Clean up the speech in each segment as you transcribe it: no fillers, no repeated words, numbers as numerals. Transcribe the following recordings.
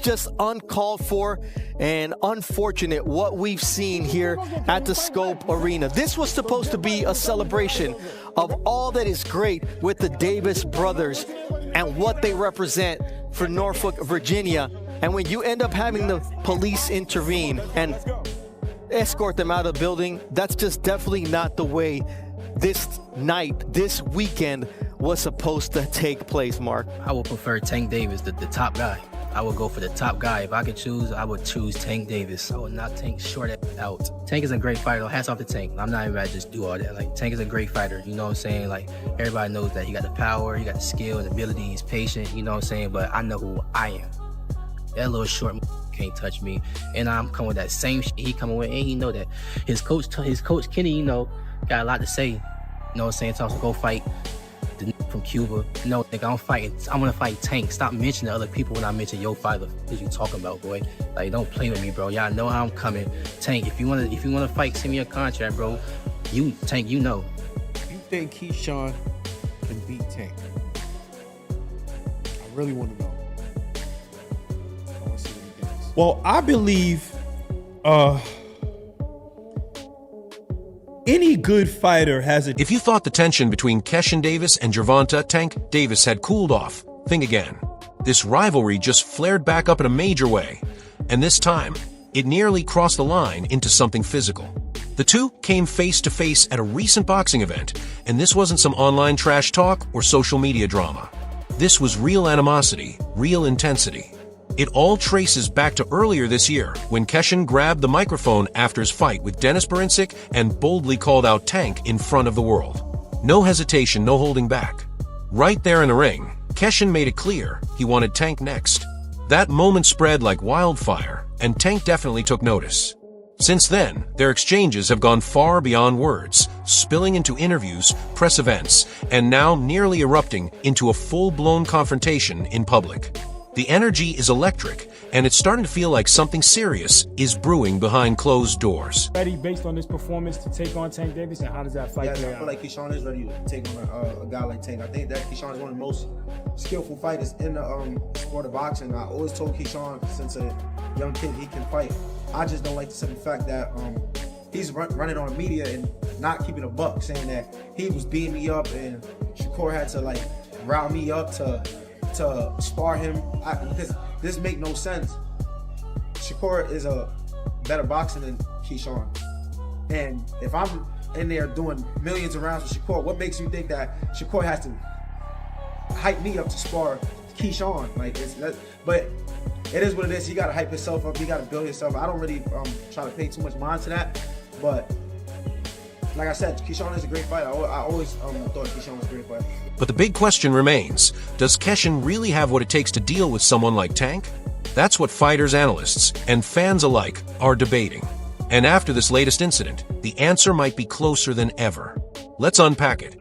just uncalled for and unfortunate what we've seen here at the Scope Arena. This was supposed to be a celebration of all that is great with the Davis brothers and what they represent for Norfolk, Virginia. And when you end up having the police intervene and escort them out of the building, that's just definitely not the way this night, this weekend was supposed to take place, Mark. I would prefer Tank Davis, the top guy. I would go for the top guy. If I could choose, I would choose Tank Davis. I would not Tank short out. Tank is a great fighter. Hats off to Tank. I'm not even about to just do all that. Like, Tank is a great fighter. You know what I'm saying? Like, everybody knows that. He got the power, he got the skill and ability. He's patient. You know what I'm saying? But I know who I am. That little short can't touch me. And I'm coming with that same shit he coming with. And he know that. His coach Kenny, you know, got a lot to say. You know what I'm saying? So go fight the from Cuba. No, nigga, I'm gonna fight Tank. Stop mentioning other people when I mention your fighter. What you talking about, boy? Like, don't play with me, bro. Y'all know how I'm coming. Tank, if you wanna fight, send me a contract, bro. Tank, you know. You think Keyshawn can beat Tank? I really want to know. I want to see what he thinks. Well, I believe any good fighter has it. If you thought the tension between Keyshawn Davis and Gervonta Tank Davis had cooled off, think again. This rivalry just flared back up in a major way, and this time, it nearly crossed the line into something physical. The two came face to face at a recent boxing event, and this wasn't some online trash talk or social media drama. This was real animosity, real intensity. It all traces back to earlier this year, when Keyshawn grabbed the microphone after his fight with Dennis Berincic and boldly called out Tank in front of the world. No hesitation, no holding back. Right there in the ring, Keyshawn made it clear he wanted Tank next. That moment spread like wildfire, and Tank definitely took notice. Since then, their exchanges have gone far beyond words, spilling into interviews, press events, and now nearly erupting into a full-blown confrontation in public. The energy is electric, and it's starting to feel like something serious is brewing behind closed doors. Ready based on this performance to take on Tank Davis, and how does that fight play out? I feel like Keyshawn is ready to take on a guy like Tank. I think that Keyshawn is one of the most skillful fighters in the sport of boxing. I always told Keyshawn since a young kid he can fight. I just don't like the simple fact that he's running on media and not keeping a buck, saying that he was beating me up and Shakur had to like round me up to spar him, because this make no sense. Shakur is a better boxer than Keyshawn, and if I'm in there doing millions of rounds with Shakur, what makes you think that Shakur has to hype me up to spar Keyshawn? Like, but it is what it is. He got to hype himself up. He got to build himself. I don't really try to pay too much mind to that, but like I said, Keyshawn is a great fighter. I always thought Keyshawn was a great fighter. But the big question remains, does Keyshawn really have what it takes to deal with someone like Tank? That's what fighters, analysts, and fans alike are debating. And after this latest incident, the answer might be closer than ever. Let's unpack it.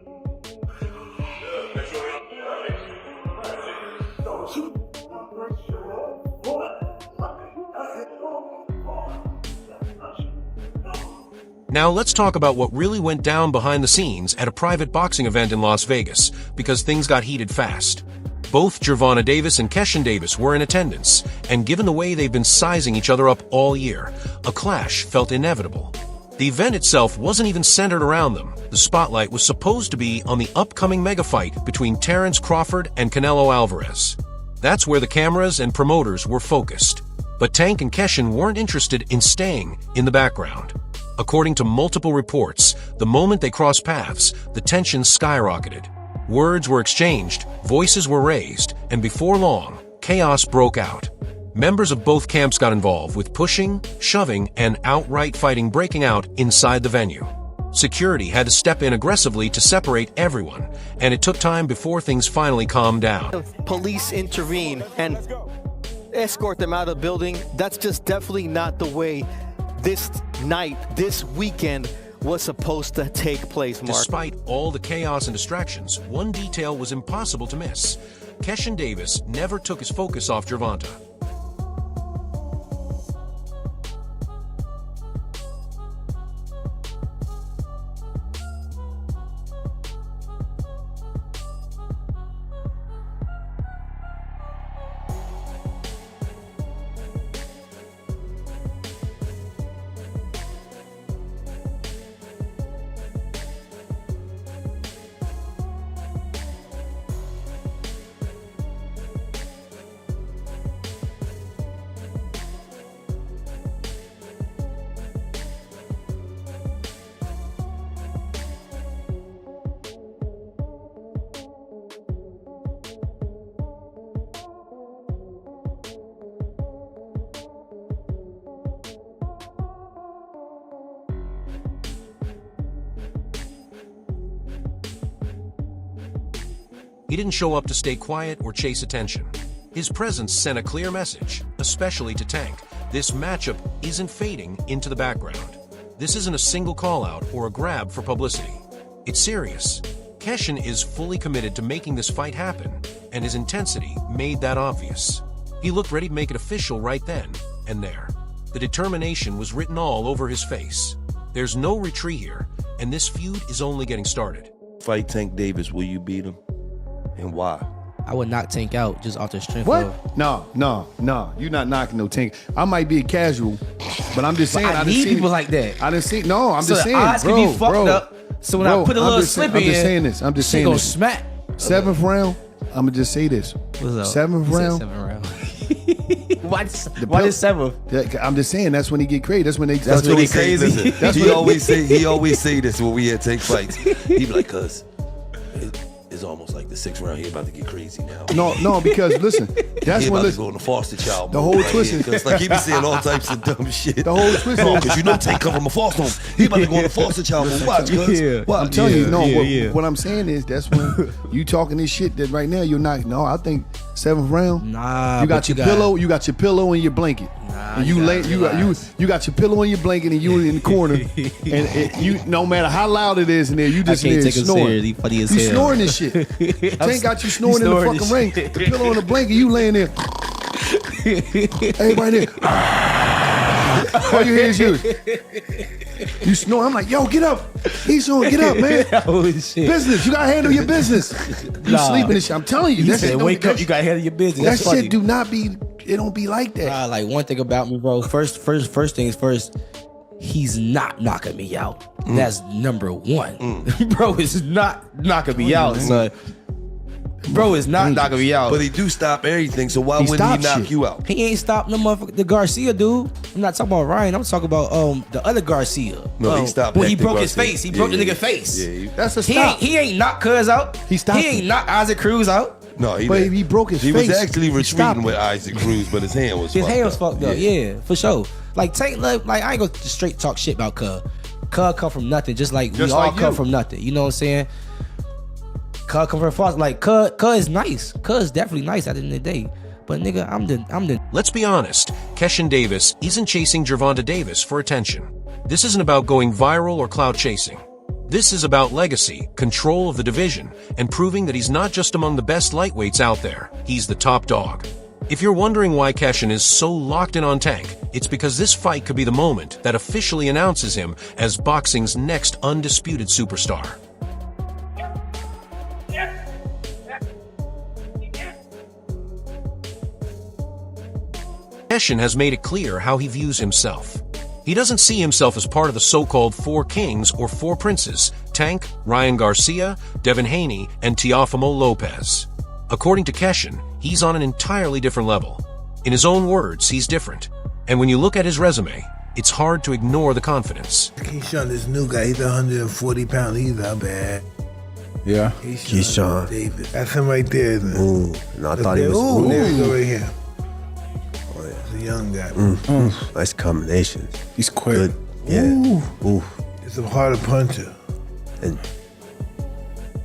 Now let's talk about what really went down behind the scenes at a private boxing event in Las Vegas, because things got heated fast. Both Gervonta Davis and Keyshawn Davis were in attendance, and given the way they've been sizing each other up all year, a clash felt inevitable. The event itself wasn't even centered around them. The spotlight was supposed to be on the upcoming mega fight between Terrence Crawford and Canelo Alvarez. That's where the cameras and promoters were focused. But Tank and Keyshawn weren't interested in staying in the background. According to multiple reports, the moment they crossed paths, the tension skyrocketed. Words were exchanged, voices were raised, and before long, chaos broke out. Members of both camps got involved, with pushing, shoving, and outright fighting breaking out inside the venue. Security had to step in aggressively to separate everyone, and it took time before things finally calmed down. Police intervene and escort them out of the building. That's just definitely not the way this night, this weekend was supposed to take place, Mark. Despite all the chaos and distractions, one detail was impossible to miss. Keyshawn Davis never took his focus off Gervonta. He didn't show up to stay quiet or chase attention. His presence sent a clear message, especially to Tank. This matchup isn't fading into the background. This isn't a single call-out or a grab for publicity. It's serious. Keyshawn is fully committed to making this fight happen, and his intensity made that obvious. He looked ready to make it official right then and there. The determination was written all over his face. There's no retreat here, and this feud is only getting started. Fight Tank Davis, will you beat him? And why? I would knock Tank out just off the strength What? of... No. You're not knocking no Tank. I might be a casual, but I'm just saying. I need people like that. I didn't see. No, I'm so just saying. the odds can be fucked up. So when I put a little slip in, I'm just saying this. I'm just saying gonna this. smack. 7th round. I'm gonna just say this. What's up? 7th round. 7th round. Why is 7th? I'm just saying that's when he get crazy. That's when they. That's when what they he say. crazy. Listen, he always say this when we had Tank fights. He be like, "Cuz it's almost like the 6th round. He about to get crazy now." No, because listen, that's he when about to go in the foster child. The mode whole right twist here, is 'cause, like he be saying all types of dumb shit. The whole twist is because you know Tank come from a foster home. He about to go in the foster child mode. Watch, cuz. I'm telling you, what I'm saying is that's when you talking this shit that right now you're not. No, I think 7th round. Nah, you got your pillow. You got your pillow and your blanket. Nah, and you got your pillow and your blanket, and you in the corner. And you, no matter how loud it is in there, you just in there snoring. He funny as you hell. snoring this shit. Tank got you snoring in the fucking ring. The pillow and the blanket, you laying there. Everybody there. All you hear is you snore. I'm like, yo, get up. He's on, get up, man. Holy shit. Business. You gotta handle your business. You sleeping and shit. I'm telling you. He That said, shit wake up, you gotta handle your business. That That's shit funny. do not be. It don't be like that. Like one thing about me, bro. First things first. He's not knocking me out. That's number one. Bro is not knocking me out, son. Bro is not knocking me out. But he do stop everything, so why wouldn't he knock you out? He ain't stopped no motherfucker. The Garcia dude. I'm not talking about Ryan. I'm talking about the other Garcia. No, he stopped when he Hector broke his Garcia. face. He broke the nigga face. Yeah, That's a stop. He ain't knocked Cuz out. He stopped He ain't him. knocked Isaac Cruz out. No, he But didn't. he broke his He face. was actually He stopped retreating with Isaac Cruz, but his hand was His fucked hand was up. fucked up. Yeah, for sure. Like Tank, like I ain't gonna straight talk shit about Cuz. Cuz come from nothing, just like we all like come you. from nothing. You know what I'm saying? Cuz come from foster. Like Cuz is nice. Cuz is definitely nice at the end of the day. But nigga, I'm the. Let's be honest, Keyshawn Davis isn't chasing Gervonta Davis for attention. This isn't about going viral or clout chasing. This is about legacy, control of the division, and proving that he's not just among the best lightweights out there, he's the top dog. If you're wondering why Keyshawn is so locked in on Tank, it's because this fight could be the moment that officially announces him as boxing's next undisputed superstar. Keyshawn has made it clear how he views himself. He doesn't see himself as part of the so-called Four Kings or Four Princes, Tank, Ryan Garcia, Devin Haney, and Teofimo Lopez. According to Keyshawn, he's on an entirely different level. In his own words, he's different. And when you look at his resume, it's hard to ignore the confidence. Keyshawn, this new guy, he's 140 pounds. He's not bad. Yeah. Keyshawn Davis. That's him right there, isn't it? Ooh, and I thought he was. Ooh, there we go right here. A young guy. Nice combination. He's quick. Good. Yeah. Ooh. It's a harder puncher. And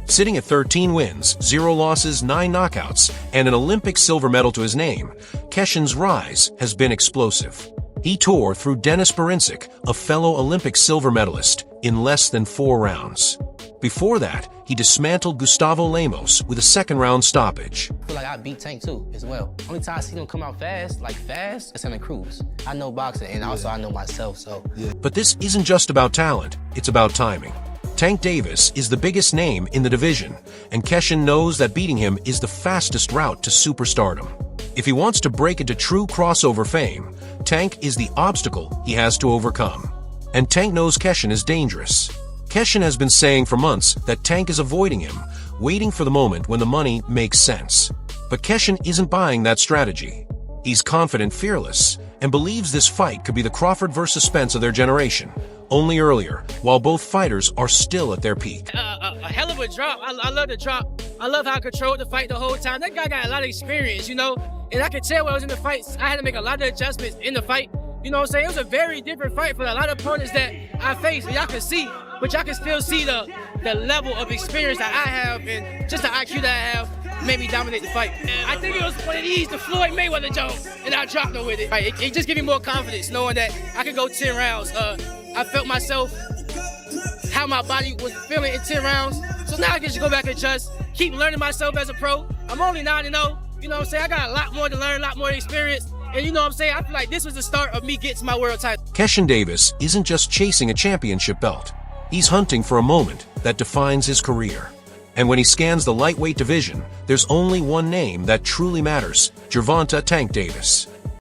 Sitting at 13 wins, 0 losses, 9 knockouts, and an Olympic silver medal to his name, Keyshawn's rise has been explosive. He tore through Denis Berincic, a fellow Olympic silver medalist, in less than 4 rounds. Before that, he dismantled Gustavo Lemos with a second-round stoppage. I feel like I beat Tank too, as well. Only time I see him come out fast, it's in the Cruz. I know boxing, and also I know myself, so. But this isn't just about talent, it's about timing. Tank Davis is the biggest name in the division, and Keyshawn knows that beating him is the fastest route to superstardom. If he wants to break into true crossover fame, Tank is the obstacle he has to overcome. And Tank knows Keyshawn is dangerous. Keyshawn has been saying for months that Tank is avoiding him, waiting for the moment when the money makes sense. But Keyshawn isn't buying that strategy. He's confident, fearless, and believes this fight could be the Crawford versus Spence of their generation, only earlier, while both fighters are still at their peak. A hell of a drop. I love the drop. I love how I controlled the fight the whole time. That guy got a lot of experience, you know? And I could tell when I was in the fight, I had to make a lot of adjustments in the fight. You know what I'm saying? It was a very different fight for a lot of opponents that I faced, and y'all can see, but y'all can still see the level of experience that I have and just the IQ that I have. made me dominate the fight. I think it was one of these, the Floyd Mayweather Jones, and I dropped him with it. It just gave me more confidence knowing that I could go 10 rounds. I felt myself, how my body was feeling in 10 rounds. So now I can just go back and adjust, keep learning myself as a pro. I'm only 9-0. You know what I'm saying? I got a lot more to learn, a lot more experience. And you know what I'm saying? I feel like this was the start of me getting to my world title. Keyshawn Davis isn't just chasing a championship belt. He's hunting for a moment that defines his career. And when he scans the lightweight division, there's only one name that truly matters: Gervonta Tank Davis.